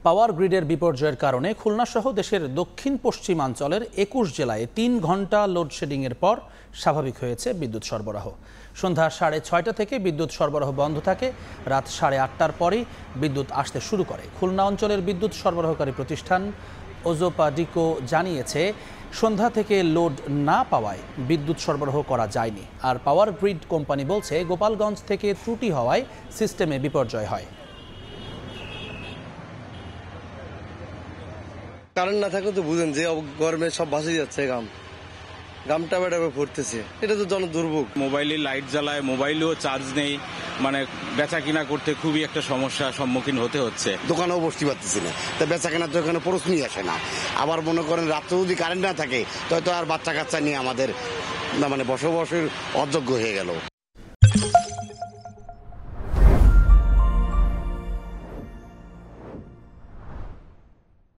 পাওয়ার গ্রিডের বিপর্যয়ের কারণে খুলনাসহ দেশের দক্ষিণ পশ্চিমাঞ্চলের ২১ জেলায় ৩ ঘন্টা লোডশেডিংয়ের পর স্বাভাবিক হয়েছে বিদ্যুৎ সরবরাহ। সন্ধ্যা 6:30 থেকে বিদ্যুৎ সরবরাহ বন্ধ থাকে। রাত 8:30টার পরেই বিদ্যুৎ আসতে শুরু করে। খুলনা অঞ্চলের বিদ্যুৎ সরবরাহকারী প্রতিষ্ঠান ওজোপাডিকো জানিয়েছে, সন্ধ্যা থেকে লোড না পাওয়ায় বিদ্যুৎ সরবরাহ করা যায়নি। আর পাওয়ার গ্রিড কোম্পানি বলছে, গোপালগঞ্জ থেকে ত্রুটি হওয়ায় সিস্টেমে বিপর্যয় হয়। কারেন্ট না থাকলে তো বুঝেন যে গরমে সব ভাসে যাচ্ছে, গামটা বেড়াবে পড়তেছে, এটা তো জন দুর্ভোগ। মোবাইলে লাইট জ্বালায়, মোবাইলেও চার্জ নেই, মানে বেচা কিনা করতে খুবই একটা সমস্যার সম্মুখীন হতে হচ্ছে। দোকানেও বসতে পারতেছি না, তা বেচা কেনার তো এখানে প্রশ্নই আসে না। আবার মনে করেন রাত্রে যদি কারেন্ট না থাকে, তো আর বাচ্চা কাচ্চা নিয়ে আমাদের বসবাসের অযোগ্য হয়ে গেল।